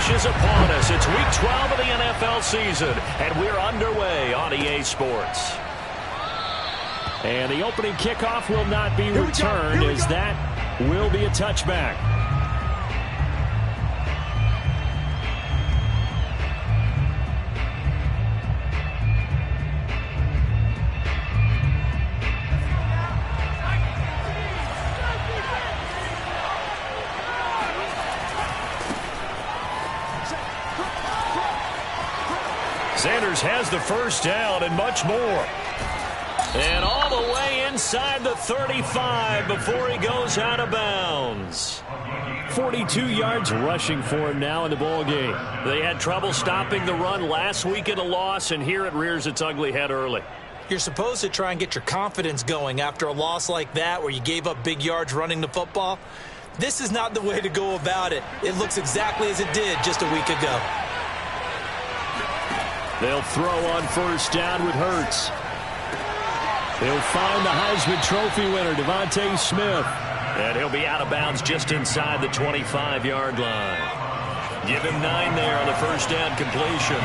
rush is upon us. It's Week 12 of the NFL season, and we're underway on EA Sports. And the opening kickoff will not be returned, as that will be a touchback. Sanders has the first down and much more. And all the way inside the 35 before he goes out of bounds. 42 yards rushing for him now in the ball game. They had trouble stopping the run last week in a loss, and here it rears its ugly head early. You're supposed to try and get your confidence going after a loss like that where you gave up big yards running the football. This is not the way to go about it. It looks exactly as it did just a week ago. They'll throw on first down with Hurts. They'll find the Heisman Trophy winner, Devontae Smith. And he'll be out of bounds just inside the 25-yard line. Give him 9 there on the first down completion.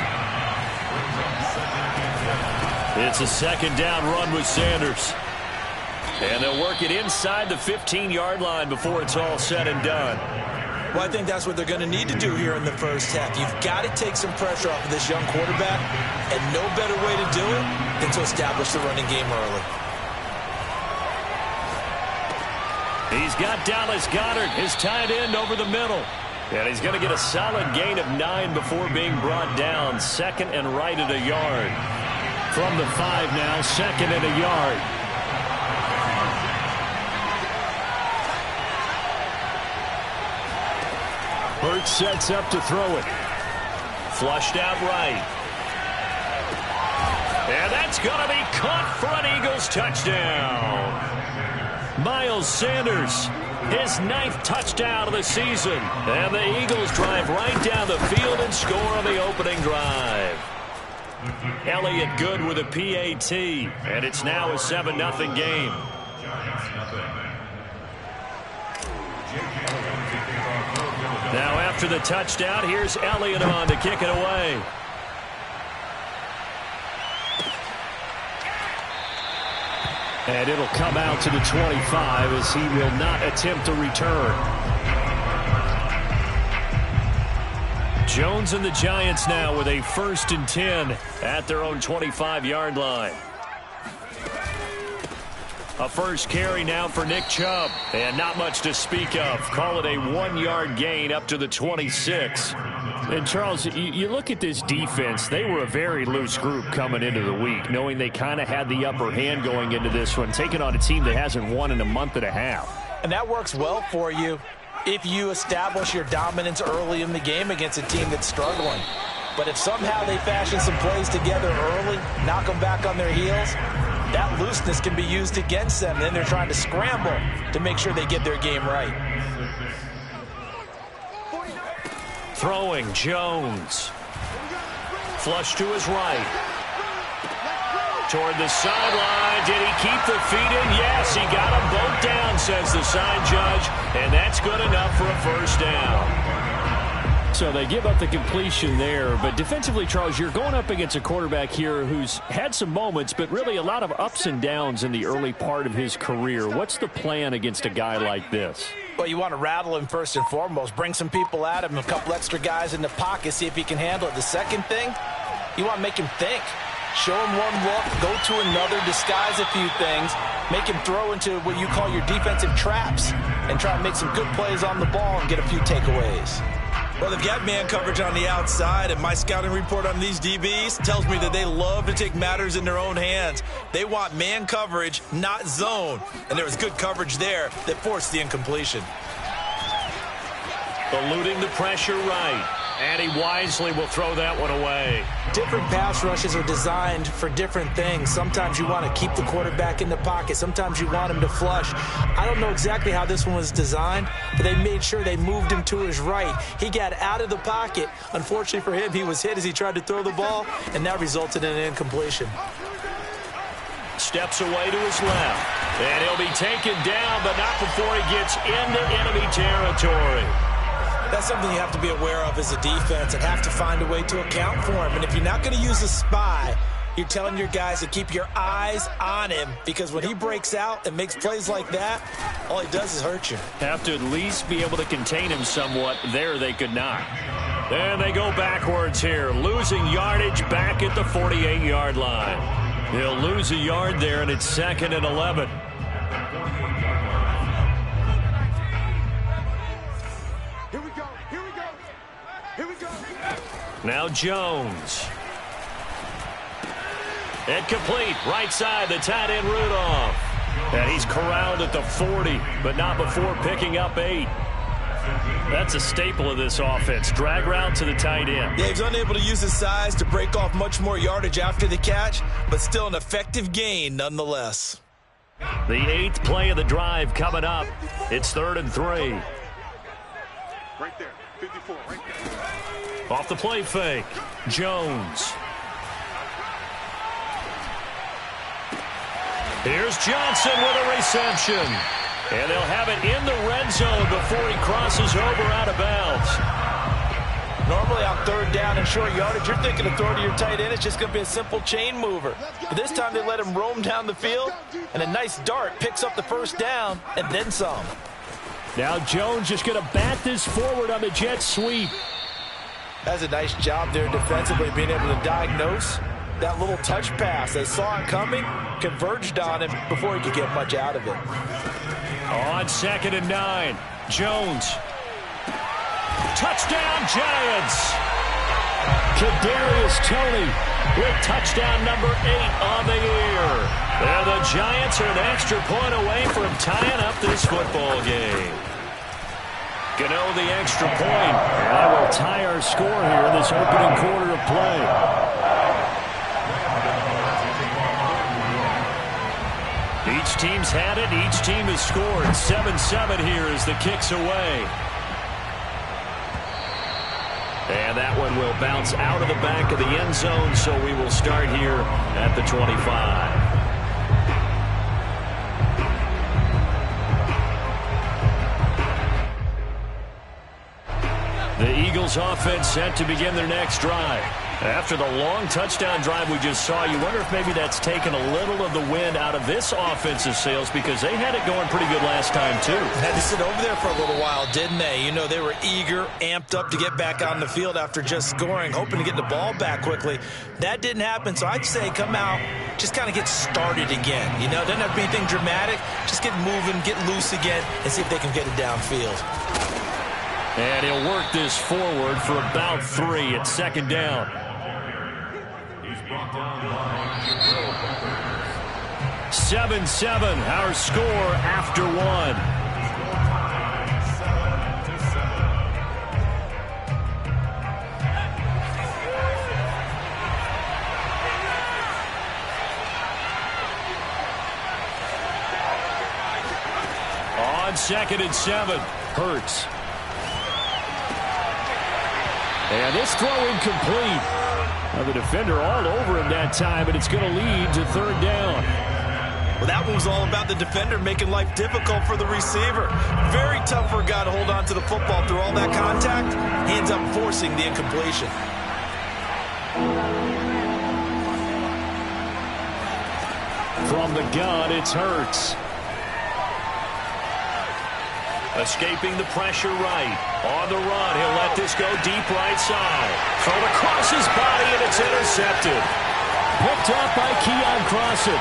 It's a second down run with Sanders. And they'll work it inside the 15-yard line before it's all said and done. Well, I think that's what they're going to need to do here in the first half. You've got to take some pressure off of this young quarterback, and no better way to do it than to establish the running game early. He's got Dallas Goedert, his tight end, over the middle. And he's going to get a solid gain of 9 before being brought down. Second and right at a yard. From the 5 now, second and a yard. Hurts sets up to throw it. Flushed out right. And that's going to be caught for an Eagles touchdown. Miles Sanders, his 9th touchdown of the season. And the Eagles drive right down the field and score on the opening drive. Elliott good with a PAT. And it's now a 7-0 game. Now after the touchdown, here's Elliott on to kick it away. And it'll come out to the 25 as he will not attempt a return. Jones and the Giants now with a 1st and 10 at their own 25-yard line. A first carry now for Nick Chubb. And not much to speak of. Call it a 1-yard gain up to the 26. And, Charles, you look at this defense. They were a very loose group coming into the week, knowing they kind of had the upper hand going into this one, taking on a team that hasn't won in a month and a half. And that works well for you if you establish your dominance early in the game against a team that's struggling. But if somehow they fashion some plays together early, knock them back on their heels, that looseness can be used against them. Then they're trying to scramble to make sure they get their game right. Throwing, Jones. Flush to his right. Toward the sideline. Did he keep the feet in? Yes, he got them both down, says the sign judge. And that's good enough for a first down. So they give up the completion there. But defensively, Charles, you're going up against a quarterback here who's had some moments, but really a lot of ups and downs in the early part of his career. What's the plan against a guy like this? Well, you want to rattle him first and foremost. Bring some people at him, a couple extra guys in the pocket, see if he can handle it. The second thing, you want to make him think. Show him one look, go to another, disguise a few things, make him throw into what you call your defensive traps, and try to make some good plays on the ball and get a few takeaways. Well, they've got man coverage on the outside, and my scouting report on these DBs tells me that they love to take matters in their own hands. They want man coverage, not zone. And there was good coverage there that forced the incompletion. Eluding the pressure right. And he wisely will throw that one away. Different pass rushes are designed for different things. Sometimes you want to keep the quarterback in the pocket. Sometimes you want him to flush. I don't know exactly how this one was designed, but they made sure they moved him to his right. He got out of the pocket. Unfortunately for him, he was hit as he tried to throw the ball, and that resulted in an incompletion. Steps away to his left. And he'll be taken down, but not before he gets into enemy territory. That's something you have to be aware of as a defense and have to find a way to account for him. And if you're not going to use a spy, you're telling your guys to keep your eyes on him, because when he breaks out and makes plays like that, all he does is hurt you. Have to at least be able to contain him somewhat. There they could not. And they go backwards here, losing yardage back at the 48-yard line. He'll lose a yard there, and it's 2nd and 11. Here we go, here we go, here we go. Now Jones. Incomplete, right side, the tight end Rudolph. And he's corralled at the 40, but not before picking up 8. That's a staple of this offense. Drag route to the tight end. Yeah, he's unable to use his size to break off much more yardage after the catch, but still an effective gain nonetheless. The 8th play of the drive coming up. It's 3rd and 3. Right there, 54, right there. Off the play fake, Jones. Here's Johnson with a reception. And they'll have it in the red zone before he crosses over out of bounds. Normally on 3rd down and short yardage, you're thinking to throw to your tight end. It's just going to be a simple chain mover. But this time they let him roam down the field, and a nice dart picks up the 1st down and then some. Now Jones just going to bat this forward on the jet sweep. That's a nice job there defensively, being able to diagnose that little touch pass. They saw it coming, converged on him before he could get much out of it. On 2nd and 9, Jones. Touchdown, Giants! Kadarius Toney with touchdown number 8 on the year. And the Giants are an extra point away from tying up this football game. Gano the extra point. And that will tie our score here in this opening quarter of play. Each team's had it. Each team has scored. 7-7 here as the kick's away. And that one will bounce out of the back of the end zone, so we will start here at the 25. The Eagles offense set to begin their next drive. After the long touchdown drive we just saw, you wonder if maybe that's taken a little of the wind out of this offensive sails, because they had it going pretty good last time too. Had to sit over there for a little while, didn't they? You know, they were eager, amped up to get back on the field after just scoring, hoping to get the ball back quickly. That didn't happen, so I'd say come out, just kind of get started again. You know, doesn't have to be anything dramatic. Just get moving, get loose again, and see if they can get it downfield. And he'll work this forward for about 3 at 2nd down. 7-7, our score after 1. On 2nd and 7, Hurts. And this throw incomplete. Now the defender all over him that time, but it's going to lead to 3rd down. Well, that one was all about the defender making life difficult for the receiver. Very tough for a guy to hold on to the football through all that contact. He ends up forcing the incompletion. From the gun, it's Hurts. Escaping the pressure right. On the run, he'll let this go deep right side. Thrown across his body, and it's intercepted. Picked up by Keon Crossan.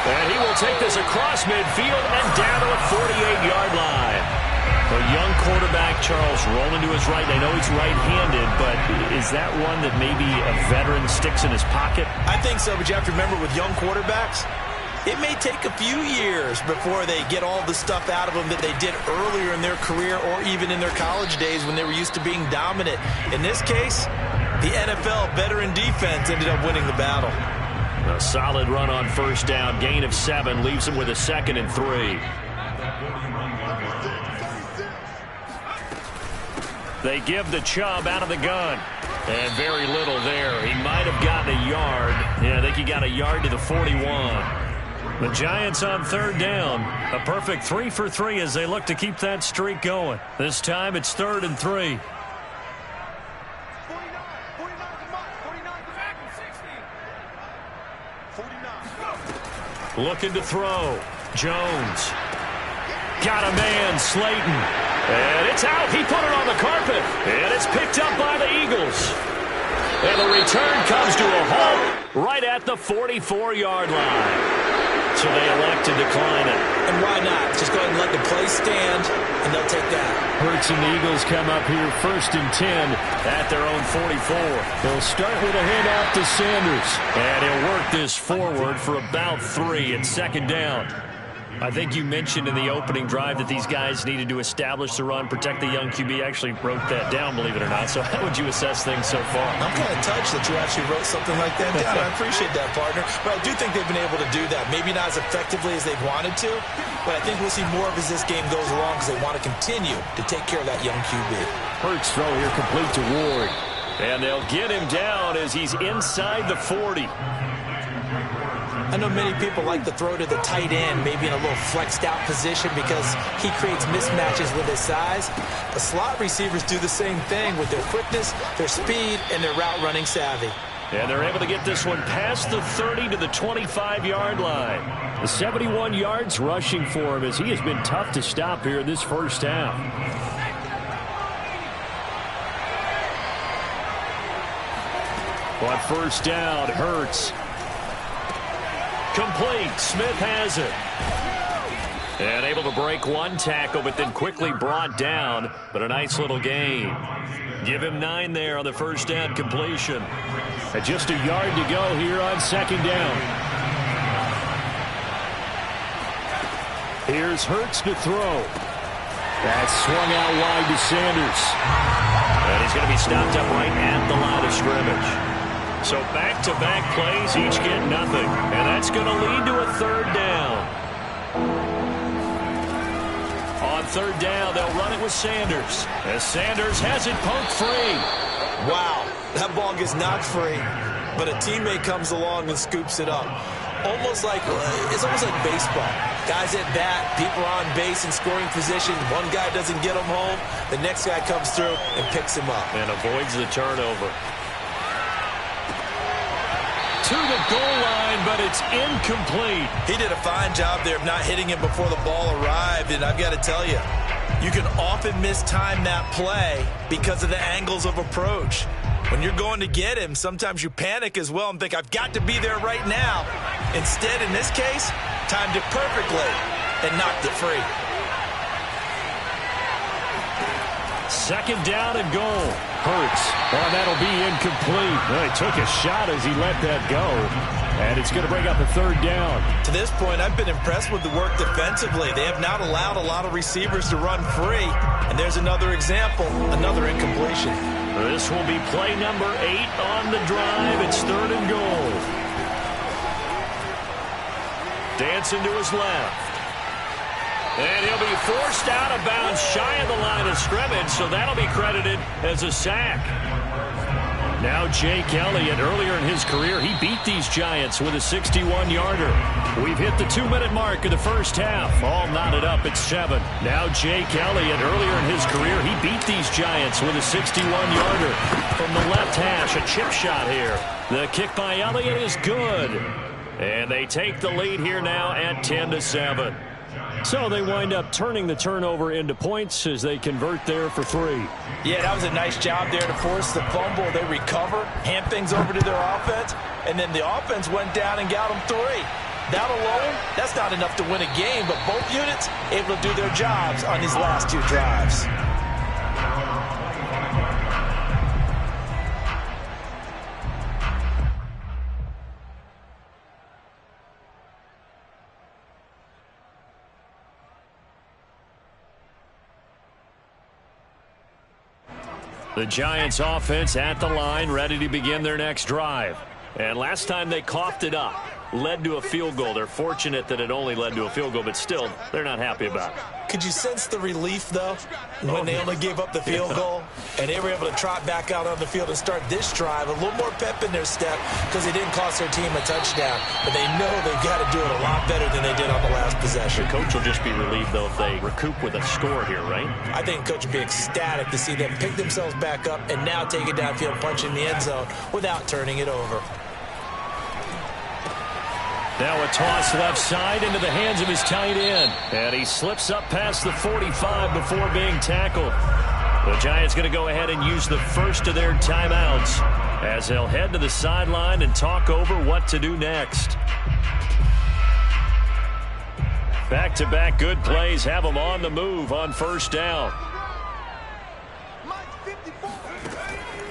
And he will take this across midfield and down to the 48-yard line. A young quarterback, Charles, rolling to his right. I know he's right-handed, but is that one that maybe a veteran sticks in his pocket? I think so, but you have to remember with young quarterbacks, it may take a few years before they get all the stuff out of them that they did earlier in their career or even in their college days when they were used to being dominant. In this case, the NFL veteran defense ended up winning the battle. A solid run on 1st down. Gain of 7 leaves him with a 2nd and 3. They give the Chubb out of the gun. And very little there. He might have gotten a yard. Yeah, I think he got a yard to the 41. The Giants on third down. A perfect 3 for 3 as they look to keep that streak going. This time it's 3rd and 3. 49. Looking to throw. Jones. Got a man, Slayton. And it's out. He put it on the carpet. And it's picked up by the Eagles. And the return comes to a halt right at the 44-yard line. So they elect to decline it. And why not? Just go ahead and let the play stand, and they'll take that. Hurts and the Eagles come up here 1st and 10 at their own 44. They'll start with a handoff to Sanders. And he'll work this forward for about 3 at 2nd down. I think you mentioned in the opening drive that these guys needed to establish the run, protect the young QB. I actually wrote that down, believe it or not. So how would you assess things so far? I'm kind of touched that you actually wrote something like that down. I appreciate that, partner. But I do think they've been able to do that. Maybe not as effectively as they've wanted to, but I think we'll see more of as this game goes along because they want to continue to take care of that young QB. Hurts throw here complete to Ward. And they'll get him down as he's inside the 40. I know many people like to throw to the tight end, maybe in a little flexed out position because he creates mismatches with his size. The slot receivers do the same thing with their quickness, their speed, and their route running savvy. And they're able to get this one past the 30 to the 25-yard line. The 71 yards rushing for him as he has been tough to stop here in this first half. On first down, Hurts. Complete. Smith has it. And able to break one tackle, but then quickly brought down. But a nice little gain. Give him 9 there on the first down completion. And just a yard to go here on 2nd down. Here's Hurts to throw. That's swung out wide to Sanders. And he's going to be stopped up right at the line of scrimmage. So back-to-back plays, each get nothing. And that's going to lead to a 3rd down. On 3rd down, they'll run it with Sanders. As Sanders has it poked free. Wow, that ball gets knocked free, but a teammate comes along and scoops it up. It's almost like baseball. Guys at bat, people are on base in scoring position. One guy doesn't get him home. The next guy comes through and picks him up. And avoids the turnover. To the goal line, but it's incomplete. He did a fine job there of not hitting him before the ball arrived, and I've got to tell you, you can often mistime that play because of the angles of approach. When you're going to get him, sometimes you panic as well and think, I've got to be there right now. Instead, in this case, timed it perfectly and knocked it free. 2nd down and goal. Hurts. Oh, that'll be incomplete. Well, he took a shot as he let that go. And it's going to bring up a 3rd down. To this point, I've been impressed with the work defensively. They have not allowed a lot of receivers to run free. And there's another example, another incompletion. This will be play number 8 on the drive. It's 3rd and goal. Dancing to his left. And he'll be forced out of bounds shy of the line of scrimmage, so that'll be credited as a sack. Now Jake Elliott, earlier in his career, he beat these Giants with a 61-yarder. We've hit the 2-minute mark of the first half. All knotted up at 7. Now Jake Elliott, earlier in his career, he beat these Giants with a 61-yarder. From the left hash, a chip shot here. The kick by Elliott is good. And they take the lead here now at 10-7. So they wind up turning the turnover into points as they convert there for 3. Yeah, that was a nice job there to force the fumble. They recover, hand things over to their offense, and then the offense went down and got them 3. That alone, that's not enough to win a game, but both units able to do their jobs on these last 2 drives. The Giants offense at the line, ready to begin their next drive. And last time they coughed it up. led to a field goal. They're fortunate that it only led to a field goal, but still, they're not happy about it. Could you sense the relief, though, when they only gave up the field goal and they were able to trot back out on the field and start this drive? A little more pep in their step because they didn't cost their team a touchdown, but they know they've got to do it a lot better than they did on the last possession. The coach will just be relieved, though, if they recoup with a score here, right? I think coach would be ecstatic to see them pick themselves back up and now take it downfield, punch in the end zone without turning it over. Now a toss left side into the hands of his tight end. And he slips up past the 45 before being tackled. The Giants going to go ahead and use the first of their timeouts as they'll head to the sideline and talk over what to do next. Back-to-back good plays have them on the move on first down.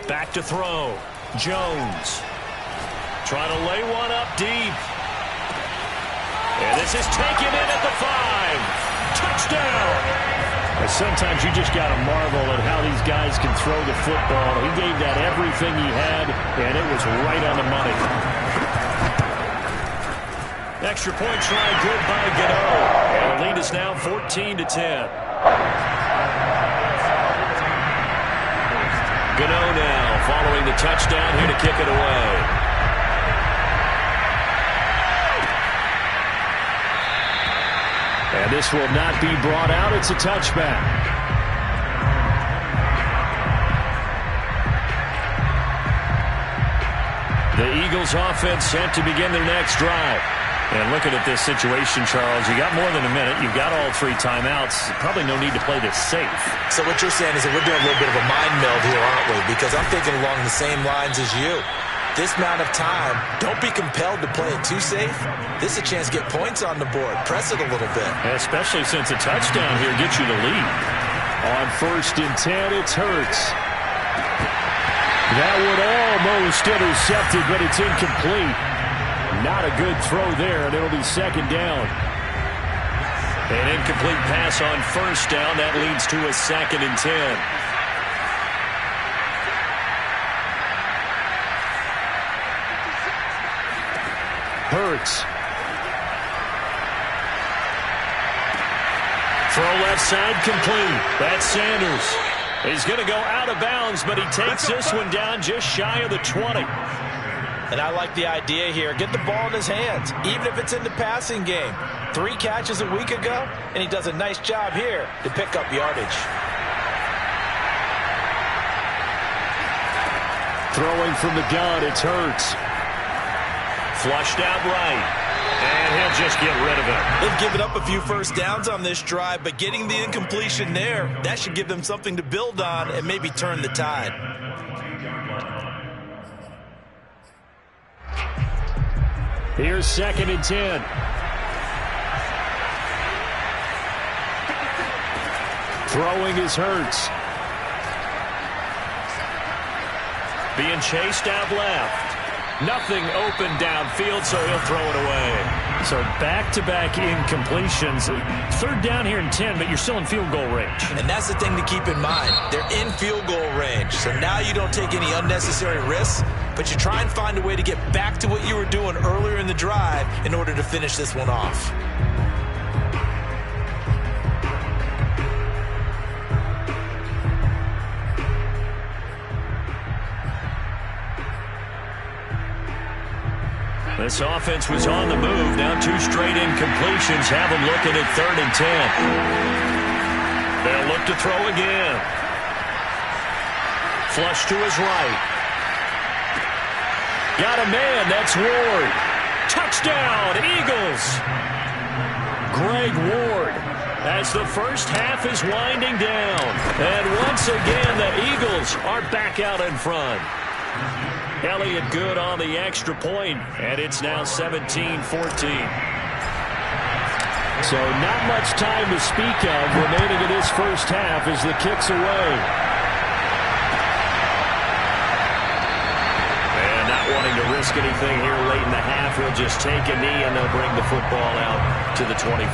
Back to throw. Jones. Trying to lay one up deep. And this is taken in at the 5. Touchdown! Sometimes you just got to marvel at how these guys can throw the football. He gave that everything he had, and it was right on the money. Extra point try good by Gano. And the lead is now 14-10. Gano now following the touchdown here to kick it away. And this will not be brought out. It's a touchback. The Eagles offense set to begin their next drive. And looking at this situation, Charles, you got more than a minute. You've got all 3 timeouts. Probably no need to play this safe. So what you're saying is that we're doing a little bit of a mind meld here, aren't we? Because I'm thinking along the same lines as you. This amount of time, don't be compelled to play it too safe. This is a chance to get points on the board. Press it a little bit. Especially since a touchdown here gets you the lead. On 1st and 10, it's Hurts. That would almost intercept it, but it's incomplete. Not a good throw there, and it'll be 2nd down. An incomplete pass on 1st down. That leads to a 2nd and 10. Hurts. Throw left side complete. That's Sanders. He's going to go out of bounds, but he takes this one down just shy of the 20. And I like the idea here. Get the ball in his hands, even if it's in the passing game. 3 catches a week ago, and he does a nice job here to pick up yardage. Throwing from the gun, it's Hurts. Flushed out right. And he'll just get rid of it. They've given up a few first downs on this drive, but getting the incompletion there, that should give them something to build on and maybe turn the tide. Here's 2nd and 10. Throwing is Hurts. Being chased out left. Nothing open downfield, so he'll throw it away. So back-to-back incompletions. 3rd down here and 10, but you're still in field goal range. And that's the thing to keep in mind. They're in field goal range. So now you don't take any unnecessary risks, but you try and find a way to get back to what you were doing earlier in the drive in order to finish this one off. This offense was on the move. Now 2 straight incompletions have them looking at 3rd and 10. They'll look to throw again. Flush to his right. Got a man. That's Ward. Touchdown, Eagles. Greg Ward as the first half is winding down. And once again, the Eagles are back out in front. Elliott good on the extra point, and it's now 17-14. So not much time to speak of remaining in this first half as the kick's away. And not wanting to risk anything here late in the half, he'll just take a knee and they'll bring the football out to the 25.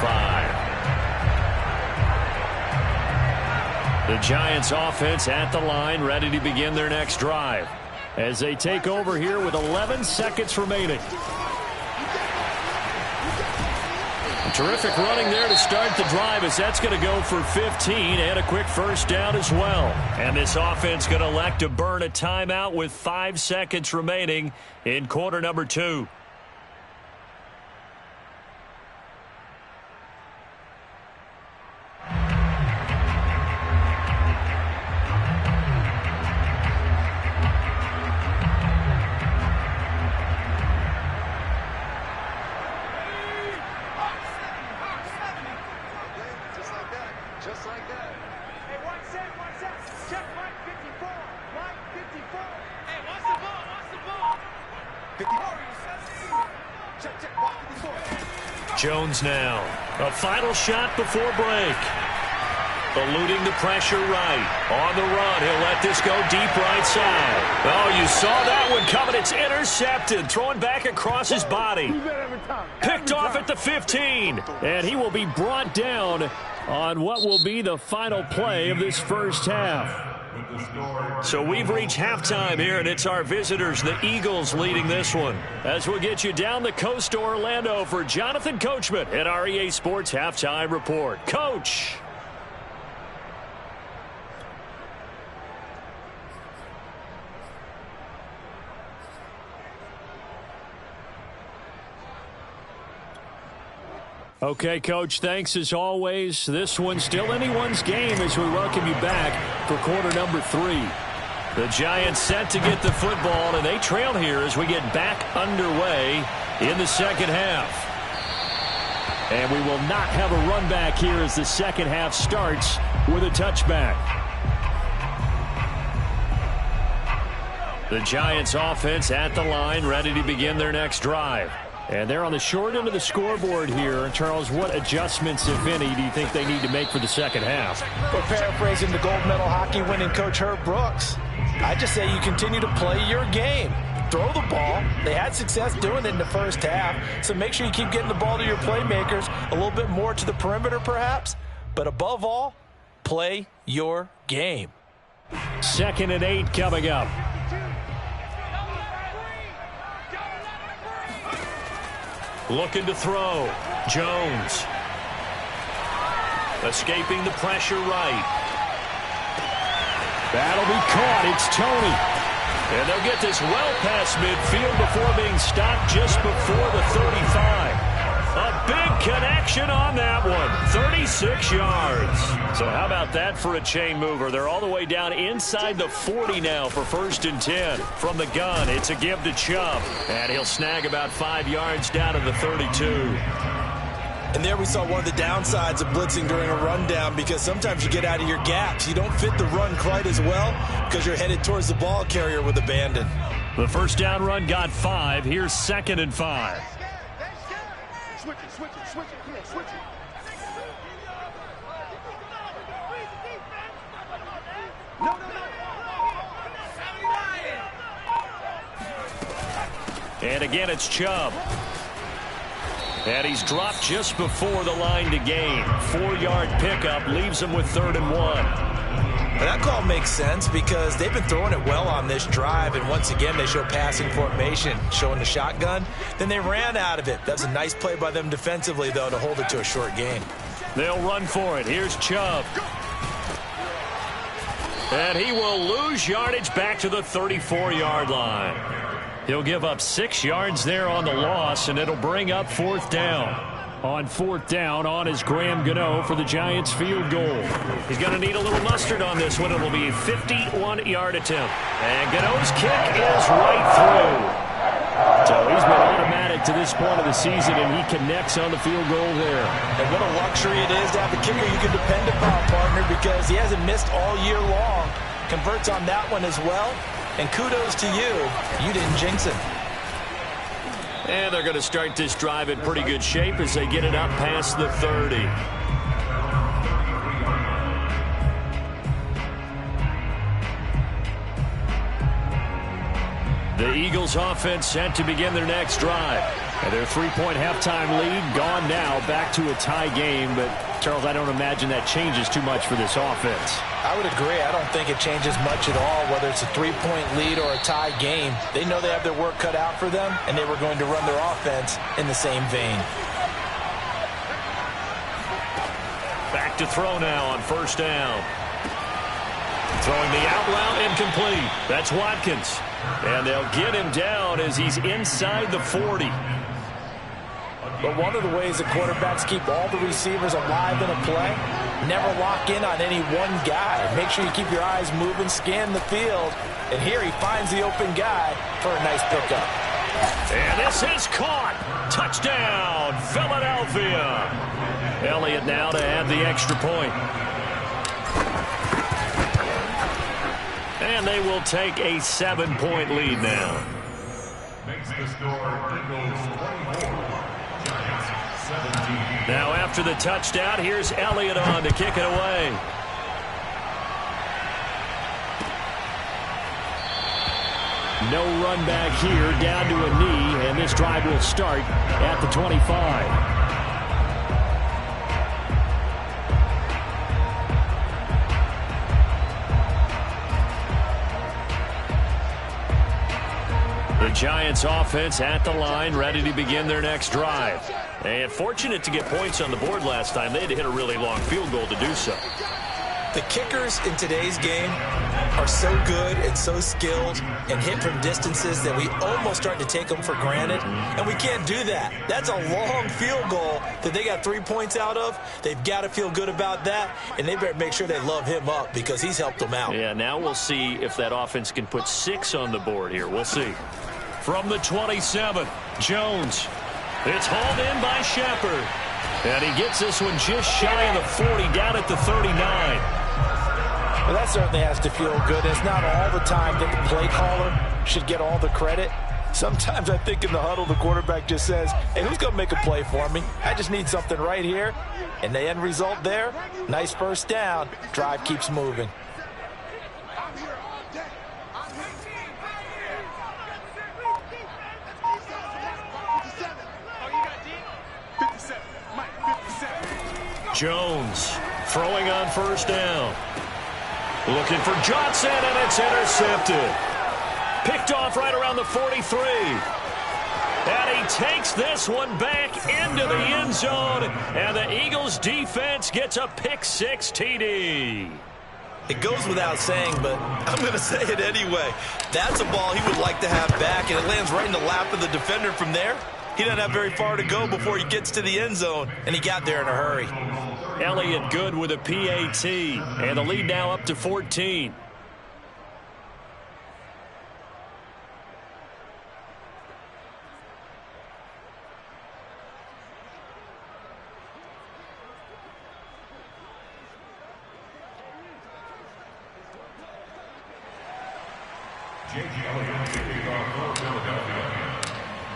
The Giants offense at the line, ready to begin their next drive as they take over here with 11 seconds remaining. Terrific running there to start the drive, as that's going to go for 15 and a quick first down as well. And this offense going to elect to burn a timeout with 5 seconds remaining in quarter number 2. Jones now. A final shot before break. Eluding the pressure right. On the run, he'll let this go deep right side. Oh, you saw that one coming. It's intercepted. Throwing back across his body. Picked off at the 15. And he will be brought down on what will be the final play of this first half. So we've reached halftime here, and it's our visitors, the Eagles, leading this one. As we'll get you down the coast to Orlando for Jonathan Coachman at our EA Sports Halftime Report. Coach. Okay, Coach, thanks as always. This one's still anyone's game as we welcome you back for quarter number 3. The Giants set to get the football, and they trail here as we get back underway in the second half. And we will not have a run back here as the second half starts with a touchback. The Giants offense at the line, ready to begin their next drive. And they're on the short end of the scoreboard here. And Charles, what adjustments, if any, do you think they need to make for the second half? Well, paraphrasing the gold medal hockey winning coach Herb Brooks, I just say you continue to play your game. Throw the ball. They had success doing it in the first half. So make sure you keep getting the ball to your playmakers, a little bit more to the perimeter perhaps. But above all, play your game. 2nd and 8 coming up. Looking to throw. Jones. Escaping the pressure right. That'll be caught. It's Toney. And they'll get this well past midfield before being stopped just before the 35. A big connection on that one. 36 yards. So how about that for a chain mover? They're all the way down inside the 40 now for 1st and 10. From the gun, it's a give to Chubb. And he'll snag about 5 yards down to the 32. And there we saw one of the downsides of blitzing during a rundown, because sometimes you get out of your gaps. You don't fit the run quite as well because you're headed towards the ball carrier with abandon. The first down run got 5. Here's 2nd and 5. Switch it. Come on, switch it. No. And again, it's Chubb. And he's dropped just before the line to gain. 4-yard pickup leaves him with 3rd and 1. And that call makes sense because they've been throwing it well on this drive, and once again they show passing formation, showing the shotgun. Then they ran out of it. That's a nice play by them defensively, though, to hold it to a short gain. They'll run for it. Here's Chubb. And he will lose yardage back to the 34-yard line. He'll give up 6 yards there on the loss, and it'll bring up 4th down. On 4th down, on is Graham Gano for the Giants field goal. He's going to need a little mustard on this one. It'll be a 51-yard attempt. And Gano's kick is right through. So he's been automatic to this point of the season, and he connects on the field goal there. And what a luxury it is to have a kicker you can depend upon, partner, because he hasn't missed all year long. Converts on that one as well. And kudos to you. You didn't jinx him. And they're going to start this drive in pretty good shape as they get it up past the 30. The Eagles offense set to begin their next drive. And their 3-point halftime lead gone now, back to a tie game. But, Charles, I don't imagine that changes too much for this offense. I would agree. I don't think it changes much at all, whether it's a 3-point lead or a tie game. They know they have their work cut out for them, and they were going to run their offense in the same vein. Back to throw now on first down. Throwing the out route incomplete. That's Watkins. And they'll get him down as he's inside the 40. But one of the ways that quarterbacks keep all the receivers alive in a play, never lock in on any one guy. Make sure you keep your eyes moving, scan the field. And here he finds the open guy for a nice pickup. And this is caught. Touchdown, Philadelphia. Elliott now to add the extra point. And they will take a 7-point lead now. Makes the score Eagles 24. Giants 17. Now after the touchdown, here's Elliott on to kick it away. No run back here, down to a knee, and this drive will start at the 25. The Giants offense at the line, ready to begin their next drive. And fortunate to get points on the board last time. They had to hit a really long field goal to do so. The kickers in today's game are so good and so skilled and hit from distances that we almost start to take them for granted. And we can't do that. That's a long field goal that they got 3 points out of. They've got to feel good about that, and they better make sure they love him up because he's helped them out. Yeah, now we'll see if that offense can put 6 on the board here. We'll see. From the 27, Jones. It's hauled in by Shepard. And he gets this one just shy of the 40, down at the 39. Well, that certainly has to feel good. It's not all the time that the play caller should get all the credit. Sometimes I think in the huddle, the quarterback just says, hey, who's going to make a play for me? I just need something right here. And the end result there, nice first down. Drive keeps moving. Jones throwing on first down. Looking for Johnson, and it's intercepted. Picked off right around the 43. And he takes this one back into the end zone, and the Eagles defense gets a pick-6 TD. It goes without saying, but I'm going to say it anyway. That's a ball he would like to have back, and it lands right in the lap of the defender from there. He doesn't have very far to go before he gets to the end zone, and he got there in a hurry. Elliott good with a PAT, and the lead now up to 14.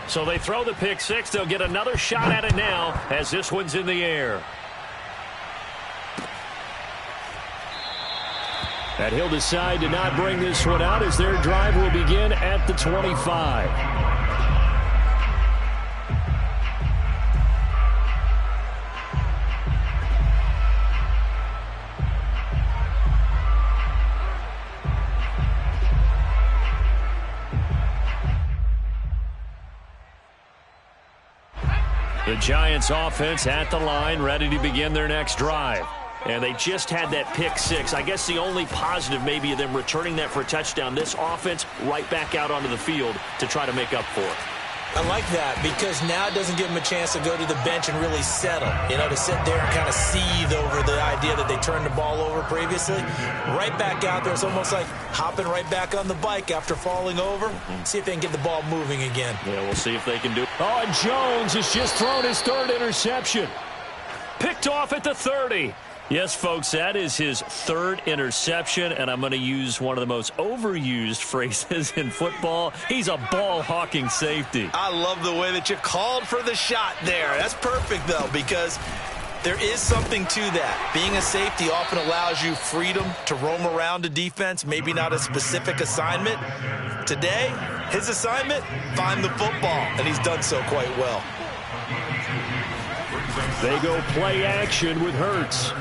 So they throw the pick-6. They'll get another shot at it now as this one's in the air. And he'll decide to not bring this one out as their drive will begin at the 25. The Giants offense at the line, ready to begin their next drive. And they just had that pick-6. I guess the only positive maybe of them returning that for a touchdown. This offense right back out onto the field to try to make up for it. I like that because now it doesn't give them a chance to go to the bench and really settle. You know, to sit there and kind of seethe over the idea that they turned the ball over previously. Right back out there. It's almost like hopping right back on the bike after falling over. See if they can get the ball moving again. Yeah, we'll see if they can do it. Oh, and Jones has just thrown his 3rd interception. Picked off at the 30. Yes, folks, that is his 3rd interception, and I'm going to use one of the most overused phrases in football. He's a ball-hawking safety. I love the way that you called for the shot there. That's perfect, though, because there is something to that. Being a safety often allows you freedom to roam around a defense, maybe not a specific assignment. Today, his assignment, find the football, and he's done so quite well. They go play action with Hurts.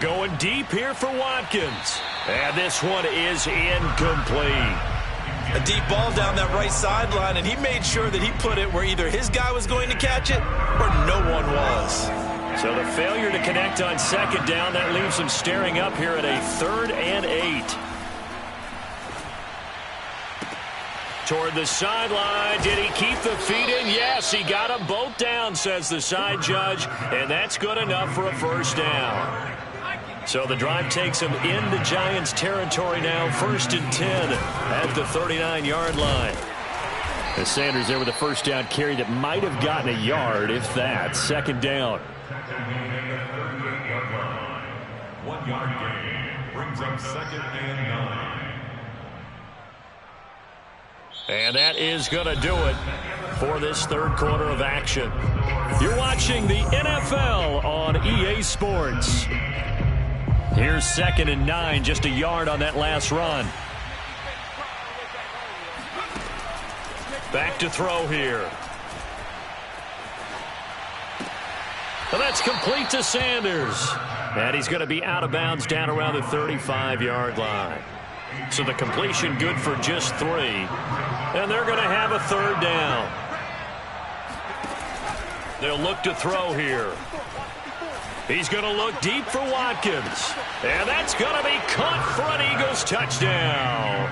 Going deep here for Watkins. And this one is incomplete. A deep ball down that right sideline, and he made sure that he put it where either his guy was going to catch it or no one was. So the failure to connect on second down, that leaves them staring up here at a 3rd and 8. Toward the sideline. Did he keep the feet in? Yes, he got them both down, says the side judge, and that's good enough for a first down. So the drive takes him into Giants territory now, 1st and 10 at the 39-yard line. As Sanders there with a first down carry that might have gotten a yard, if that. 2nd down. 1-yard gain brings up 2nd and 9. And that is going to do it for this 3rd quarter of action. You're watching the NFL on EA Sports. Here's 2nd and 9, just a yard on that last run. Back to throw here. Well, that's complete to Sanders. And he's going to be out of bounds down around the 35-yard line. So the completion good for just 3. And they're going to have a 3rd down. They'll look to throw here. He's going to look deep for Watkins. And that's going to be caught for an Eagles touchdown.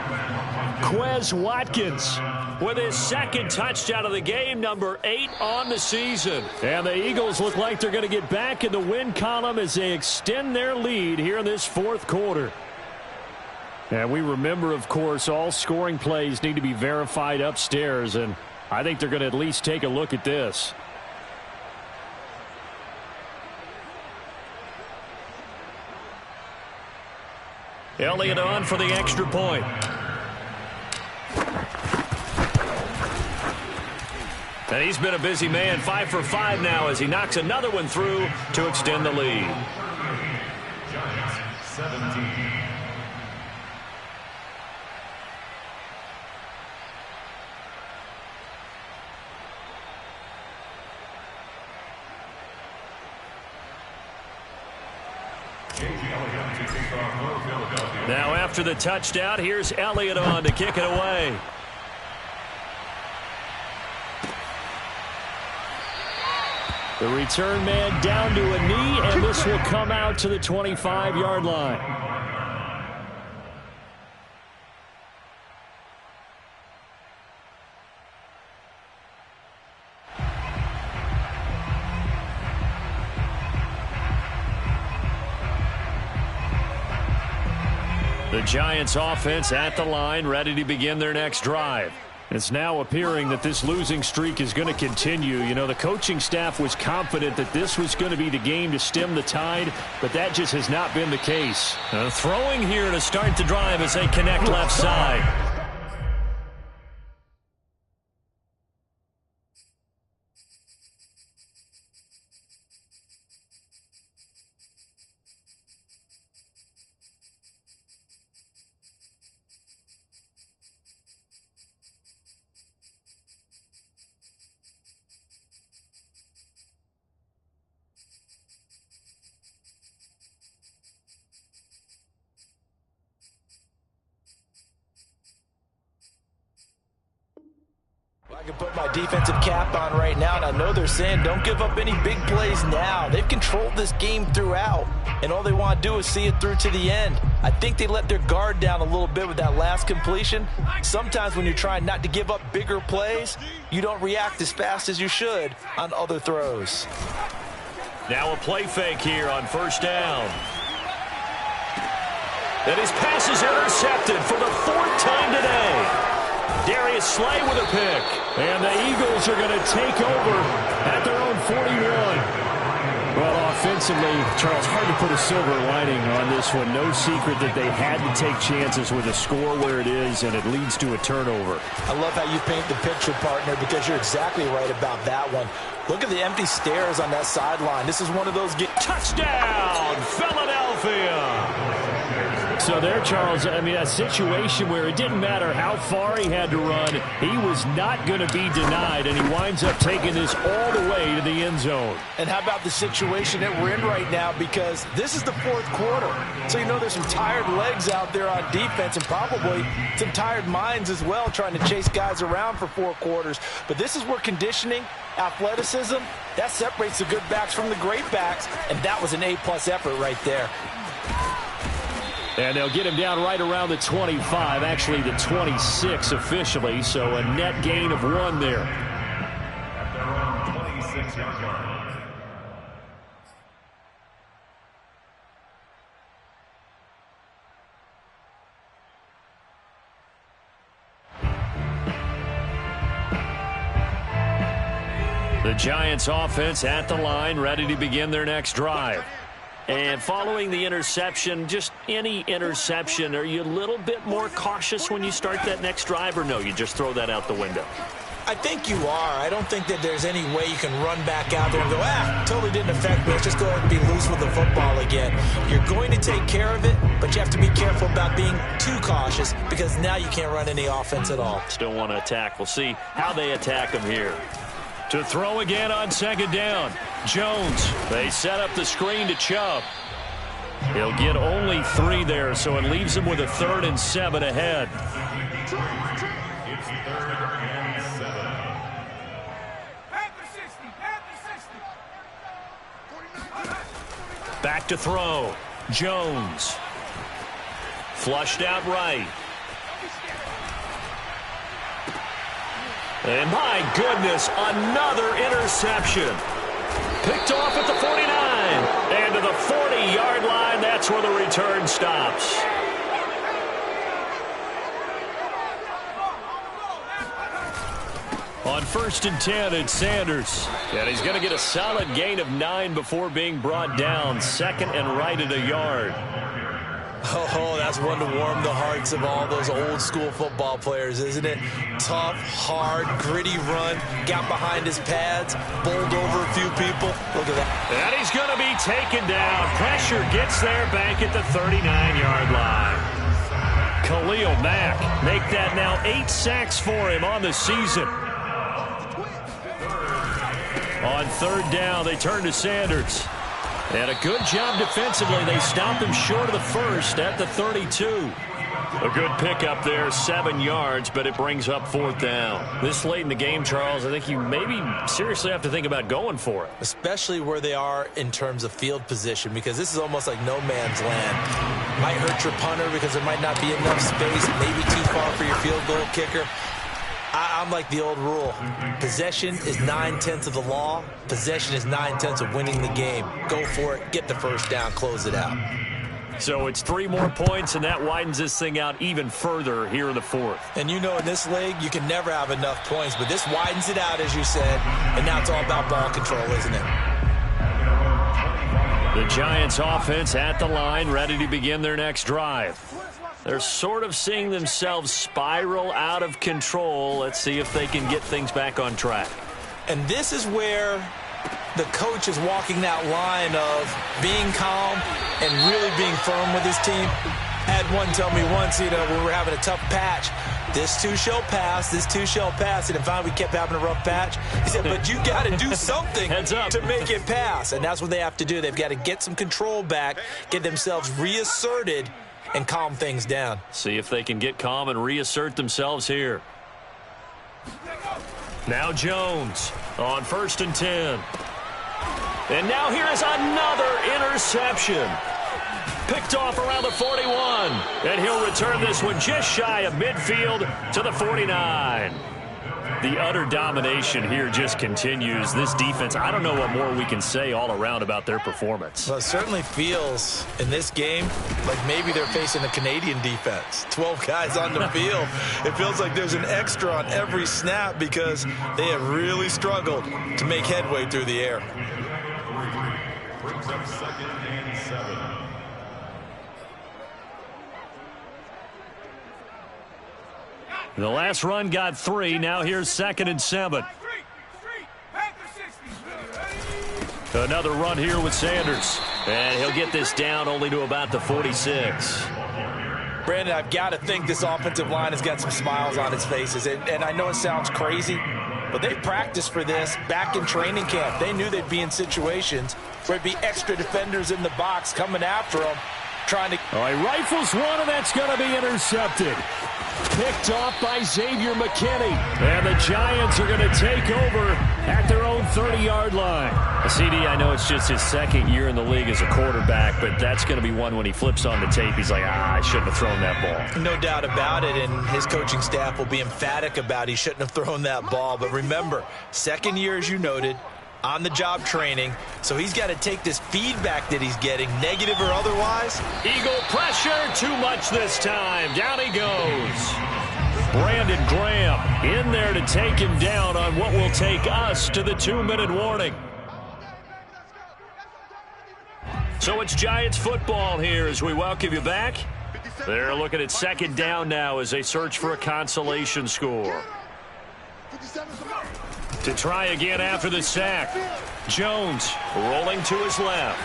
Quez Watkins with his 2nd touchdown of the game, number 8 on the season. And the Eagles look like they're going to get back in the win column as they extend their lead here in this 4th quarter. And we remember, of course, all scoring plays need to be verified upstairs, and I think they're going to at least take a look at this. Elliott on for the extra point. And he's been a busy man, 5 for 5 now as he knocks another one through to extend the lead. Giants 17. Now after the touchdown, here's Elliott on to kick it away. The return man down to a knee, and this will come out to the 25-yard line. The Giants offense at the line, ready to begin their next drive. It's now appearing that this losing streak is going to continue. You know, the coaching staff was confident that this was going to be the game to stem the tide, but that just has not been the case. Throwing here to start the drive as they connect left side. I can put my defensive cap on right now, and I know they're saying don't give up any big plays now. They've controlled this game throughout, and all they want to do is see it through to the end. I think they let their guard down a little bit with that last completion. Sometimes when you're trying not to give up bigger plays, you don't react as fast as you should on other throws. Now a play fake here on first down. And his pass is intercepted for the 4th time today. Darius Slay with a pick. And the Eagles are going to take over at their own 41. Well, offensively, Charles, hard to put a silver lining on this one. No secret that they had to take chances with a score where it is, and it leads to a turnover. I love how you paint the picture, partner, because you're exactly right about that one. Look at the empty stairs on that sideline. This is one of those... Touchdown, Philadelphia! So there, Charles, I mean, a situation where it didn't matter how far he had to run, he was not going to be denied, and he winds up taking this all the way to the end zone. And how about the situation that we're in right now, because this is the fourth quarter. So you know there's some tired legs out there on defense and probably some tired minds as well trying to chase guys around for 4 quarters. But this is where conditioning, athleticism, that separates the good backs from the great backs, and that was an A-plus effort right there. And they'll get him down right around the 25, actually the 26 officially, so a net gain of 1 there. At their own 26-yard line. The Giants offense at the line, ready to begin their next drive. And following the interception, just any interception, are you a little bit more cautious when you start that next drive, or no, you just throw that out the window? I think you are. I don't think that there's any way you can run back out there and go, totally didn't affect me. Let's just go ahead and be loose with the football again. You're going to take care of it, but you have to be careful about being too cautious because now you can't run any offense at all. Still want to attack. We'll see how they attack them here. To throw again on second down. Jones. They set up the screen to Chubb. He'll get only 3 there, so it leaves him with a 3rd and 7 ahead. It's 3rd and 7. Back to throw. Jones. Flushed out right. And my goodness, another interception. Picked off at the 49. And to the 40-yard line, that's where the return stops. On 1st and 10, it's Sanders. And he's going to get a solid gain of 9 before being brought down. 2nd and right at a yard. Oh, that's one to warm the hearts of all those old-school football players, isn't it? Tough, hard, gritty run, got behind his pads, bowled over a few people. Look at that. And he's going to be taken down. Pressure gets there back at the 39-yard line. Khalil Mack make that now 8 sacks for him on the season. On 3rd down, they turn to Sanders. And a good job defensively. They stopped him short of the 1st at the 32. A good pickup there, 7 yards, but it brings up 4th down. This late in the game, Charles, I think you maybe seriously have to think about going for it. Especially where they are in terms of field position, because this is almost like no man's land. Might hurt your punter because there might not be enough space, maybe too far for your field goal kicker. I'm like the old rule. Possession is 9/10 of the law. Possession is 9/10 of winning the game. Go for it. Get the 1st down. Close it out. So it's 3 more points, and that widens this thing out even further here in the 4th. And you know in this league, you can never have enough points, but this widens it out, as you said, and now it's all about ball control, isn't it? The Giants offense at the line, ready to begin their next drive. They're sort of seeing themselves spiral out of control. Let's see if they can get things back on track. And this is where the coach is walking that line of being calm and really being firm with his team. I had one tell me once, when we were having a tough patch, this too shall pass, this too shall pass. And finally we kept having a rough patch. He said, but you got to do something to make it pass. And that's what they have to do. They've got to get some control back, get themselves reasserted, and calm things down. See if they can get calm and reassert themselves here. Now Jones on 1st and 10. And now here is another interception. Picked off around the 41. And he'll return this one just shy of midfield to the 49. The utter domination here just continues. This defense, I don't know what more we can say all around about their performance. Well, it certainly feels in this game like maybe they're facing a Canadian defense. 12 guys on the field. It feels like there's an extra on every snap because they have really struggled to make headway through the air. Brings up 2nd and 7. The last run got 3. Now here's 2nd and 7. Another run here with Sanders. And he'll get this down only to about the 46. Brandon, I've got to think this offensive line has got some smiles on its faces. And I know it sounds crazy, but they practiced for this back in training camp. They knew they'd be in situations where there'd be extra defenders in the box coming after them, trying to... All right, rifles one, and that's going to be intercepted. Picked off by Xavier McKinney. And the Giants are going to take over at their own 30-yard line. CD, I know it's just his second year in the league as a quarterback, but that's going to be one when he flips on the tape. He's like, I shouldn't have thrown that ball. No doubt about it, and his coaching staff will be emphatic about he shouldn't have thrown that ball. But remember, second year, as you noted, on-the-job training, so he's got to take this feedback that he's getting, negative or otherwise. Eagle pressure, too much this time. Down he goes. Brandon Graham in there to take him down on what will take us to the 2-minute warning. So it's Giants football here as we welcome you back. They're looking at second down now as they search for a consolation score. To try again after the sack. Jones rolling to his left.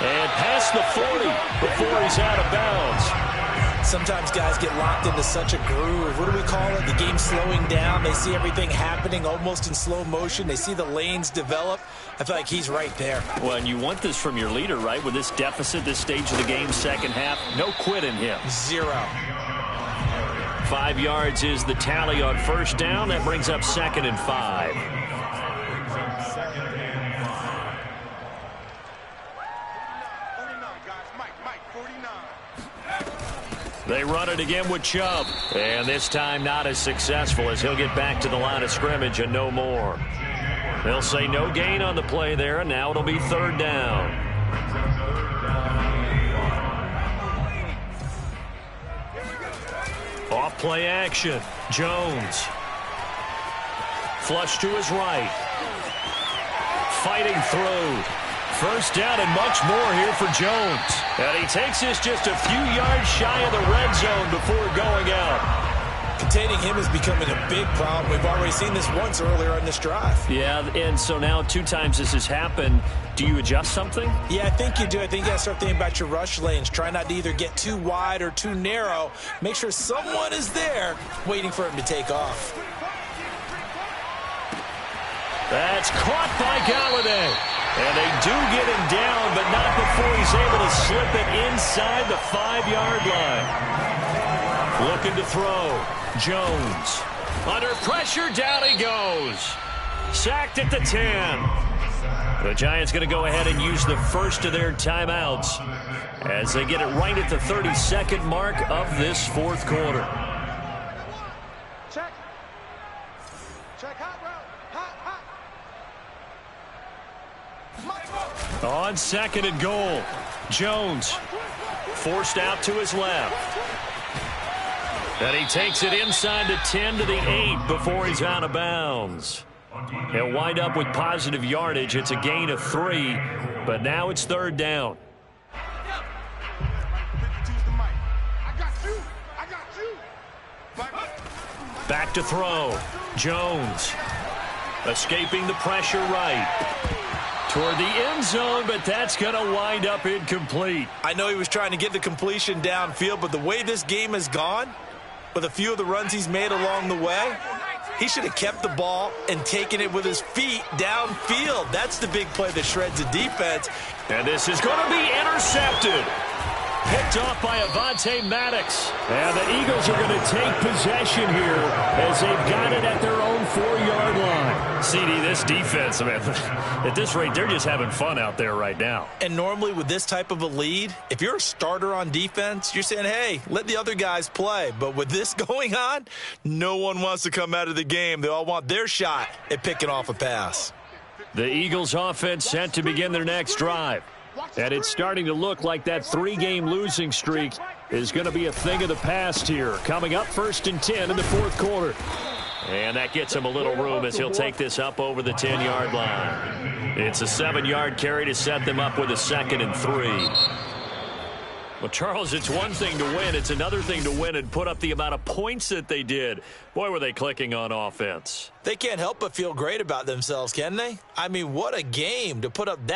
And past the 40 before he's out of bounds. Sometimes guys get locked into such a groove. What do we call it? The game slowing down. They see everything happening almost in slow motion. They see the lanes develop. I feel like he's right there. Well, and you want this from your leader, right? With this deficit, this stage of the game, second half, no quit in him. 0. 5 yards is the tally on first down. That brings up 2nd and 5. They run it again with Chubb. And this time not as successful as he'll get back to the line of scrimmage and no more. They'll say no gain on the play there, and now it'll be 3rd down. Off play action. Jones. Flush to his right. Fighting through. First down and much more here for Jones. And he takes this just a few yards shy of the red zone before going out. Containing him is becoming a big problem. We've already seen this once earlier on this drive. Yeah, and so now 2 times this has happened. Do you adjust something? Yeah, I think you do. I think you got to start thinking about your rush lanes. Try not to either get too wide or too narrow. Make sure someone is there waiting for him to take off. That's caught by Golladay. And they do get him down, but not before he's able to slip it inside the 5-yard line. Looking to throw. Jones. Under pressure, down he goes. Sacked at the 10. The Giants going to go ahead and use the first of their timeouts as they get it right at the 32nd mark of this 4th quarter. Check. Check. Hot route. Hot. On 2nd and goal. Jones forced out to his left. And he takes it inside the 10 to the 8 before he's out of bounds. He'll wind up with positive yardage. It's a gain of 3, but now it's 3rd down. Back to throw. Jones escaping the pressure right. Toward the end zone, but that's going to wind up incomplete. I know he was trying to get the completion downfield, but the way this game has gone, with a few of the runs he's made along the way, he should have kept the ball and taken it with his feet downfield. That's the big play that shreds the defense. And this is going to be intercepted. Picked off by Avonte Maddox. And the Eagles are going to take possession here as they've got it at their own 4-yard line. CD, this defense, man, at this rate, they're just having fun out there right now. And normally with this type of a lead, if you're a starter on defense, you're saying, hey, let the other guys play. But with this going on, no one wants to come out of the game. They all want their shot at picking off a pass. The Eagles offense set to begin their next drive. And it's starting to look like that 3-game losing streak is going to be a thing of the past here. Coming up 1st and 10 in the 4th quarter. And that gets him a little room as he'll take this up over the 10-yard line. It's a 7-yard carry to set them up with a 2nd and 3. Well, Charles, it's one thing to win. It's another thing to win and put up the amount of points that they did. Boy, were they clicking on offense. They can't help but feel great about themselves, can they? I mean, what a game to put up that.